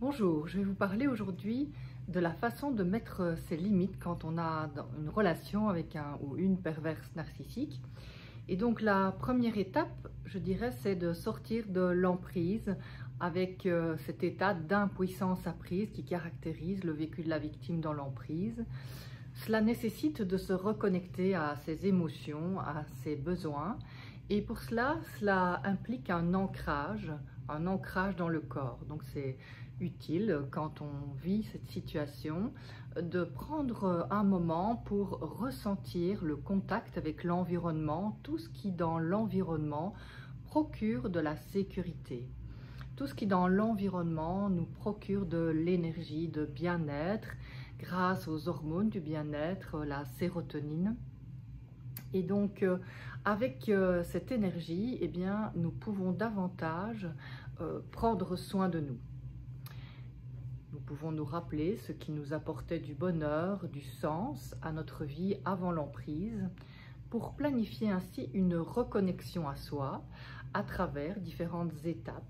Bonjour, je vais vous parler aujourd'hui de la façon de mettre ses limites quand on a une relation avec un ou une perverse narcissique. Et donc la première étape, je dirais, c'est de sortir de l'emprise avec cet état d'impuissance apprise qui caractérise le vécu de la victime dans l'emprise. Cela nécessite de se reconnecter à ses émotions, à ses besoins. Et pour cela, cela implique un ancrage dans le corps. Donc c'est utile quand on vit cette situation de prendre un moment pour ressentir le contact avec l'environnement, tout ce qui dans l'environnement procure de la sécurité. Tout ce qui dans l'environnement nous procure de l'énergie, de bien-être, grâce aux hormones du bien-être, la sérotonine. Et donc, avec cette énergie, eh bien, nous pouvons davantage prendre soin de nous. Nous pouvons nous rappeler ce qui nous apportait du bonheur, du sens à notre vie avant l'emprise, pour planifier ainsi une reconnexion à soi à travers différentes étapes.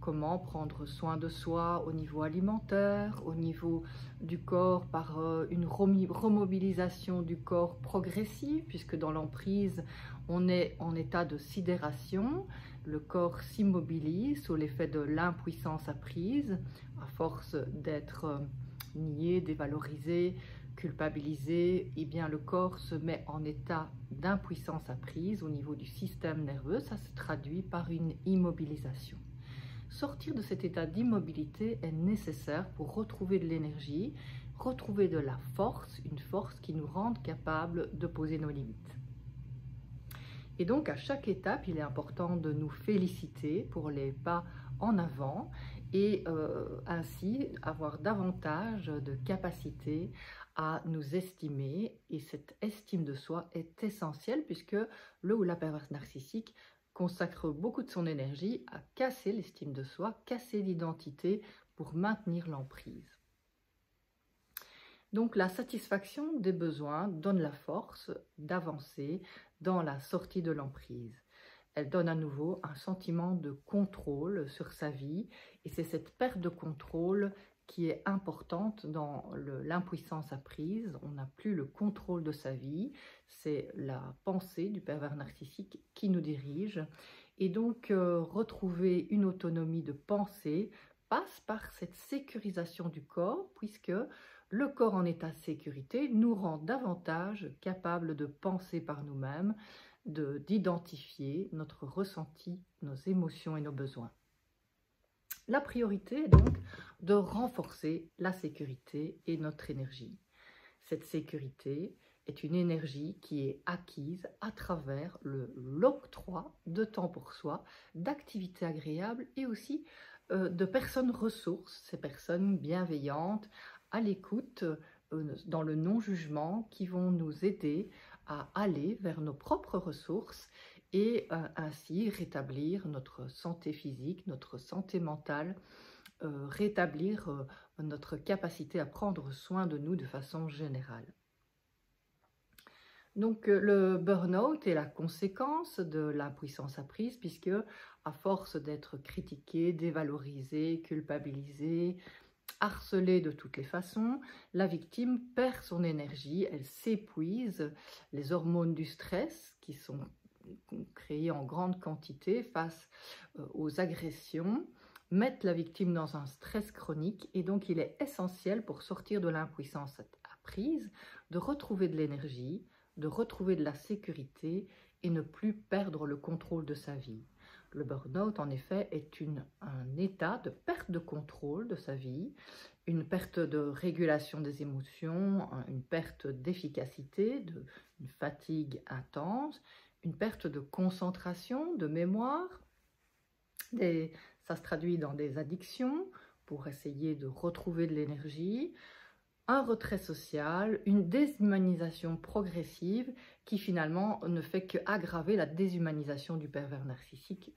Comment prendre soin de soi au niveau alimentaire, au niveau du corps par une remobilisation du corps progressive, puisque dans l'emprise, on est en état de sidération, le corps s'immobilise sous l'effet de l'impuissance apprise, à force d'être nié, dévalorisé, culpabilisé, eh bien le corps se met en état d'impuissance apprise au niveau du système nerveux, ça se traduit par une immobilisation. Sortir de cet état d'immobilité est nécessaire pour retrouver de l'énergie, retrouver de la force, une force qui nous rende capables de poser nos limites. Et donc à chaque étape, il est important de nous féliciter pour les pas en avant et ainsi avoir davantage de capacité à nous estimer. Et cette estime de soi est essentielle puisque le ou la perverse narcissique consacre beaucoup de son énergie à casser l'estime de soi, casser l'identité pour maintenir l'emprise. Donc la satisfaction des besoins donne la force d'avancer dans la sortie de l'emprise. Elle donne à nouveau un sentiment de contrôle sur sa vie et c'est cette perte de contrôle qui est importante dans l'impuissance apprise. On n'a plus le contrôle de sa vie, c'est la pensée du pervers narcissique qui nous dirige. Et donc, retrouver une autonomie de pensée passe par cette sécurisation du corps, puisque le corps en état de sécurité nous rend davantage capables de penser par nous-mêmes, d'identifier notre ressenti, nos émotions et nos besoins. La priorité est donc de renforcer la sécurité et notre énergie. Cette sécurité est une énergie qui est acquise à travers l'octroi de temps pour soi, d'activités agréables et aussi de personnes ressources, ces personnes bienveillantes, à l'écoute, dans le non-jugement, qui vont nous aider à aller vers nos propres ressources et ainsi rétablir notre santé physique, notre santé mentale, rétablir notre capacité à prendre soin de nous de façon générale. Donc le burn-out est la conséquence de l'impuissance apprise puisque à force d'être critiqué, dévalorisé, culpabilisé, harcelée de toutes les façons, la victime perd son énergie, elle s'épuise, les hormones du stress qui sont créées en grande quantité face aux agressions mettent la victime dans un stress chronique et donc il est essentiel pour sortir de l'impuissance apprise de retrouver de l'énergie, de retrouver de la sécurité et ne plus perdre le contrôle de sa vie. Le burn-out, en effet, est un état de perte de contrôle de sa vie, une perte de régulation des émotions, une perte d'efficacité, une fatigue intense, une perte de concentration, de mémoire. Ça se traduit dans des addictions pour essayer de retrouver de l'énergie, un retrait social, une déshumanisation progressive qui finalement ne fait qu'aggraver la déshumanisation du pervers narcissique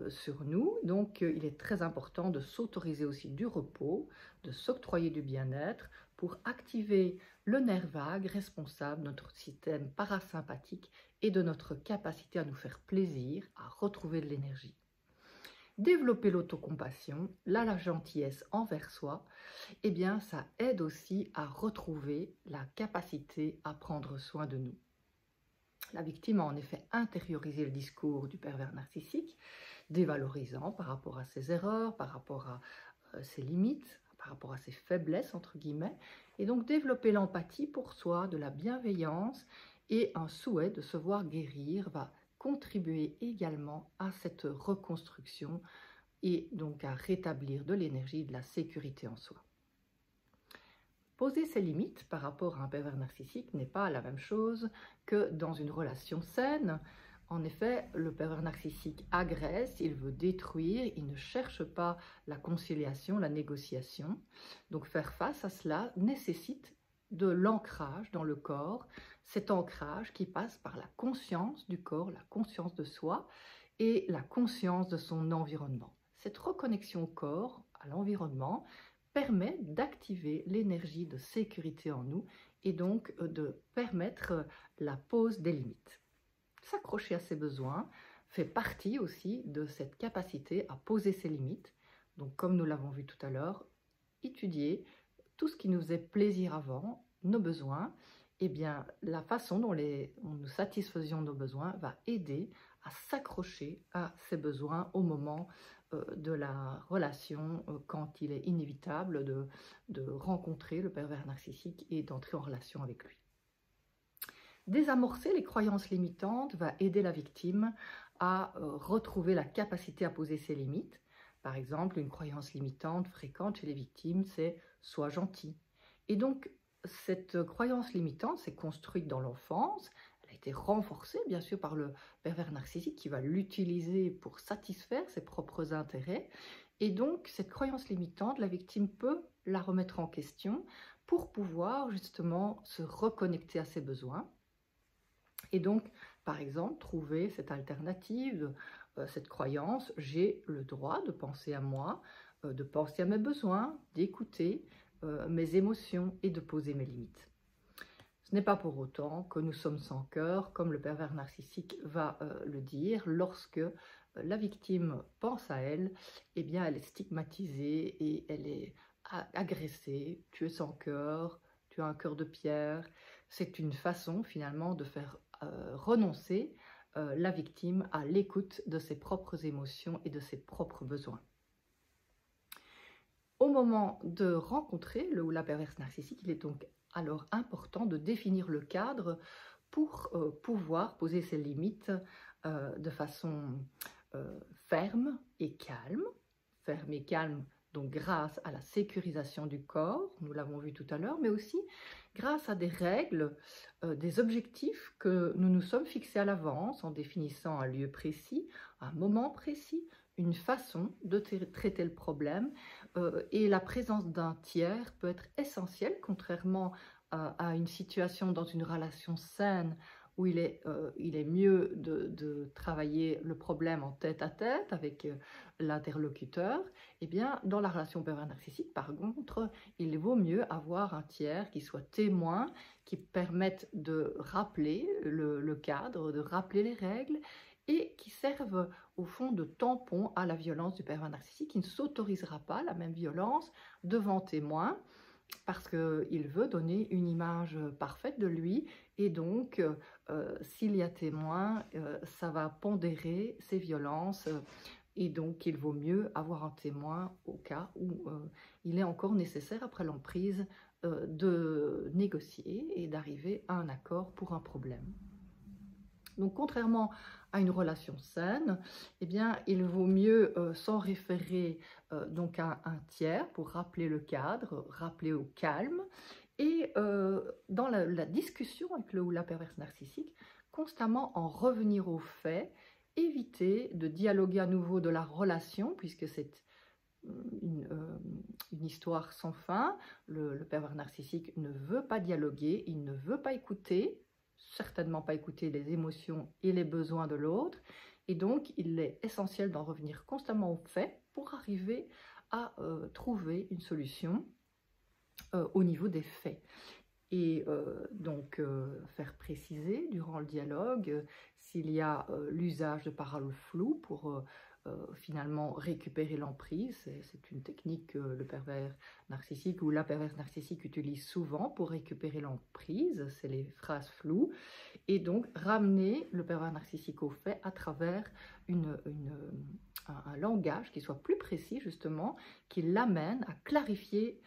sur nous. Donc il est très important de s'autoriser aussi du repos, de s'octroyer du bien-être pour activer le nerf vague responsable de notre système parasympathique et de notre capacité à nous faire plaisir, à retrouver de l'énergie. Développer l'autocompassion, la gentillesse envers soi, eh bien, ça aide aussi à retrouver la capacité à prendre soin de nous. La victime a en effet intériorisé le discours du pervers narcissique, dévalorisant par rapport à ses erreurs, par rapport à ses limites, par rapport à ses faiblesses, entre guillemets, et donc développer l'empathie pour soi, de la bienveillance et un souhait de se voir guérir va contribuer également à cette reconstruction et donc à rétablir de l'énergie, de la sécurité en soi. Poser ses limites par rapport à un pervers narcissique n'est pas la même chose que dans une relation saine. En effet, le pervers narcissique agresse, il veut détruire, il ne cherche pas la conciliation, la négociation. Donc faire face à cela nécessite de l'ancrage dans le corps, cet ancrage qui passe par la conscience du corps, la conscience de soi et la conscience de son environnement. Cette reconnexion au corps, à l'environnement, permet d'activer l'énergie de sécurité en nous et donc de permettre la pose des limites. S'accrocher à ses besoins fait partie aussi de cette capacité à poser ses limites. Donc comme nous l'avons vu tout à l'heure, étudier tout ce qui nous faisait plaisir avant, nos besoins, eh bien la façon dont nous satisfaisions nos besoins va aider à s'accrocher à ces besoins au moment de la relation, quand il est inévitable de rencontrer le pervers narcissique et d'entrer en relation avec lui. Désamorcer les croyances limitantes va aider la victime à retrouver la capacité à poser ses limites. Par exemple, une croyance limitante fréquente chez les victimes, c'est « sois gentil ». Et donc, cette croyance limitante s'est construite dans l'enfance. Elle a été renforcée, bien sûr, par le pervers narcissique qui va l'utiliser pour satisfaire ses propres intérêts. Et donc, cette croyance limitante, la victime peut la remettre en question pour pouvoir justement se reconnecter à ses besoins. Et donc, par exemple, trouver cette alternative, cette croyance, j'ai le droit de penser à moi, de penser à mes besoins, d'écouter mes émotions et de poser mes limites. Ce n'est pas pour autant que nous sommes sans cœur, comme le pervers narcissique va le dire, lorsque la victime pense à elle, eh bien elle est stigmatisée et elle est agressée, tu es sans cœur, tu as un cœur de pierre. C'est une façon finalement de faire renoncer la victime à l'écoute de ses propres émotions et de ses propres besoins. Au moment de rencontrer le ou la perverse narcissique, il est donc alors important de définir le cadre pour pouvoir poser ses limites de façon ferme et calme. Ferme et calme, donc grâce à la sécurisation du corps, nous l'avons vu tout à l'heure, mais aussi grâce à des règles, des objectifs que nous nous sommes fixés à l'avance en définissant un lieu précis, un moment précis, une façon de traiter le problème. Et la présence d'un tiers peut être essentielle, contrairement à une situation dans une relation saine où il est mieux de travailler le problème en tête-à-tête avec l'interlocuteur. Eh bien, dans la relation pervers narcissique, par contre, il vaut mieux avoir un tiers qui soit témoin, qui permette de rappeler le cadre, de rappeler les règles et qui servent au fond de tampon à la violence du pervers narcissique, qui ne s'autorisera pas la même violence devant témoin, parce qu'il veut donner une image parfaite de lui, et donc s'il y a témoin, ça va pondérer ces violences, et donc il vaut mieux avoir un témoin au cas où il est encore nécessaire, après l'emprise, de négocier et d'arriver à un accord pour un problème. Donc contrairement à une relation saine, eh bien, il vaut mieux s'en référer donc à un tiers pour rappeler le cadre, rappeler au calme, et dans la discussion avec le ou la perverse narcissique, constamment en revenir aux faits, éviter de dialoguer à nouveau de la relation, puisque c'est une histoire sans fin. Le pervers narcissique ne veut pas dialoguer, il ne veut pas écouter, certainement pas écouter les émotions et les besoins de l'autre, et donc il est essentiel d'en revenir constamment aux faits pour arriver à trouver une solution au niveau des faits. Et donc faire préciser durant le dialogue s'il y a l'usage de paroles floues pour finalement récupérer l'emprise. C'est une technique que le pervers narcissique ou la perverse narcissique utilise souvent pour récupérer l'emprise, c'est les phrases floues, et donc ramener le pervers narcissique au fait à travers un langage qui soit plus précis justement, qui l'amène à clarifier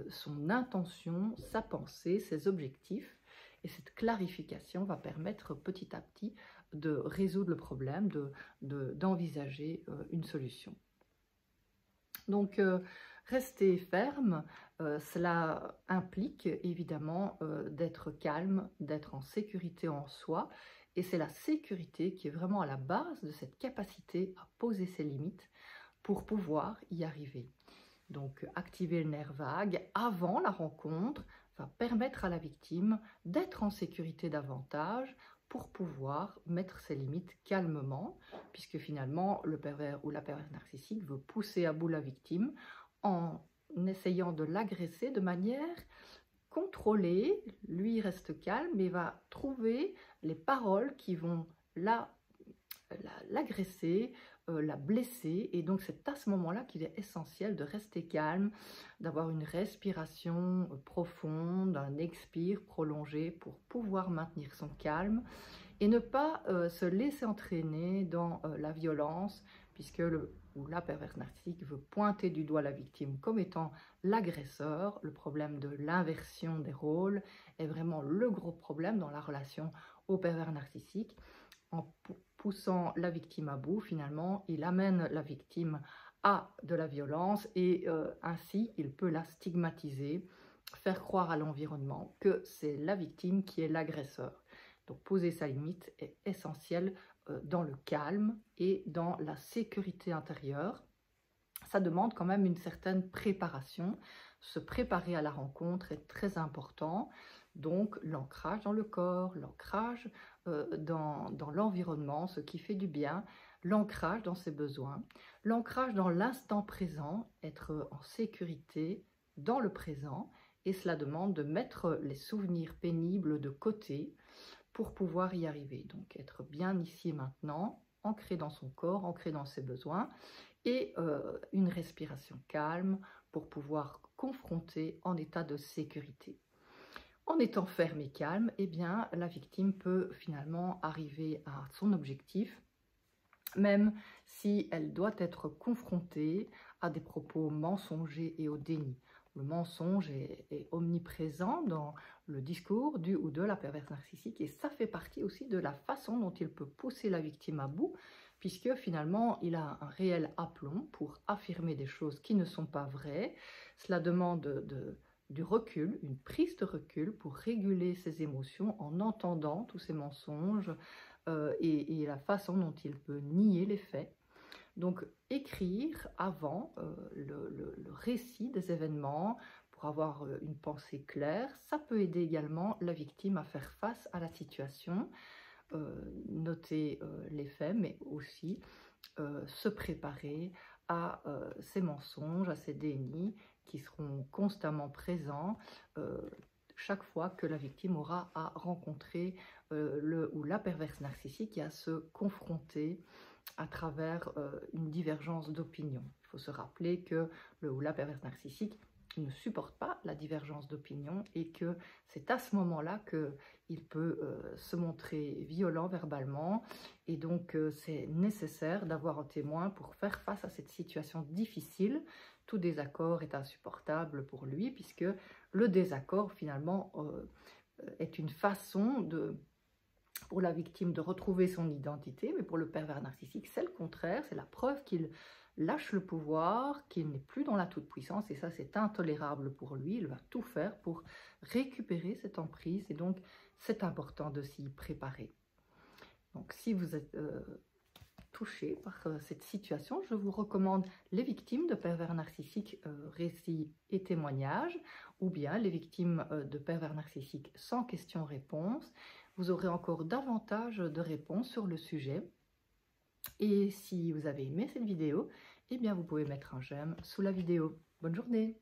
son intention, sa pensée, ses objectifs. Et cette clarification va permettre petit à petit de résoudre le problème, d'envisager une solution. Donc, rester ferme, cela implique évidemment d'être calme, d'être en sécurité en soi. Et c'est la sécurité qui est vraiment à la base de cette capacité à poser ses limites pour pouvoir y arriver. Donc, activer le nerf vague avant la rencontre va permettre à la victime d'être en sécurité davantage pour pouvoir mettre ses limites calmement, puisque finalement, le pervers ou la perverse narcissique veut pousser à bout la victime en essayant de l'agresser de manière contrôlée. Lui reste calme, mais va trouver les paroles qui vont l'agresser, la blesser, et donc c'est à ce moment-là qu'il est essentiel de rester calme, d'avoir une respiration profonde, un expire prolongé pour pouvoir maintenir son calme et ne pas se laisser entraîner dans la violence, puisque la perverse narcissique veut pointer du doigt la victime comme étant l'agresseur. Le problème de l'inversion des rôles est vraiment le gros problème dans la relation au pervers narcissique. En poussant la victime à bout, finalement, il amène la victime à de la violence et ainsi, il peut la stigmatiser, faire croire à l'environnement que c'est la victime qui est l'agresseur. Donc, poser sa limite est essentiel dans le calme et dans la sécurité intérieure. Ça demande quand même une certaine préparation. Se préparer à la rencontre est très important. Donc, l'ancrage dans le corps, l'ancrage dans l'environnement, ce qui fait du bien, l'ancrage dans ses besoins, l'ancrage dans l'instant présent, être en sécurité dans le présent, et cela demande de mettre les souvenirs pénibles de côté pour pouvoir y arriver. Donc, être bien ici et maintenant, ancré dans son corps, ancré dans ses besoins, et une respiration calme pour pouvoir confronter en état de sécurité. En étant ferme et calme, eh bien, la victime peut finalement arriver à son objectif, même si elle doit être confrontée à des propos mensongers et au déni. Le mensonge est omniprésent dans le discours du ou de la perverse narcissique, et ça fait partie aussi de la façon dont il peut pousser la victime à bout, puisque finalement il a un réel aplomb pour affirmer des choses qui ne sont pas vraies. Cela demande du recul, une prise de recul pour réguler ses émotions en entendant tous ces mensonges et la façon dont il peut nier les faits. Donc, écrire avant le récit des événements pour avoir une pensée claire, ça peut aider également la victime à faire face à la situation, noter les faits, mais aussi se préparer à ces mensonges, à ces dénis qui seront constamment présents chaque fois que la victime aura à rencontrer le ou la perverse narcissique et à se confronter à travers une divergence d'opinion. Il faut se rappeler que le ou la perverse narcissique ne supporte pas la divergence d'opinion et que c'est à ce moment-là qu'il peut se montrer violent verbalement, et donc c'est nécessaire d'avoir un témoin pour faire face à cette situation difficile. Tout désaccord est insupportable pour lui, puisque le désaccord finalement est une façon pour la victime de retrouver son identité, mais pour le pervers narcissique, c'est le contraire, c'est la preuve qu'il lâche le pouvoir, qu'il n'est plus dans la toute-puissance, et ça c'est intolérable pour lui. Il va tout faire pour récupérer cette emprise, et donc c'est important de s'y préparer. Donc si vous êtes touché par cette situation, je vous recommande les victimes de pervers narcissiques, récits et témoignages, ou bien les victimes de pervers narcissiques sans questions-réponses. Vous aurez encore davantage de réponses sur le sujet. Et si vous avez aimé cette vidéo, eh bien vous pouvez mettre un j'aime sous la vidéo. Bonne journée!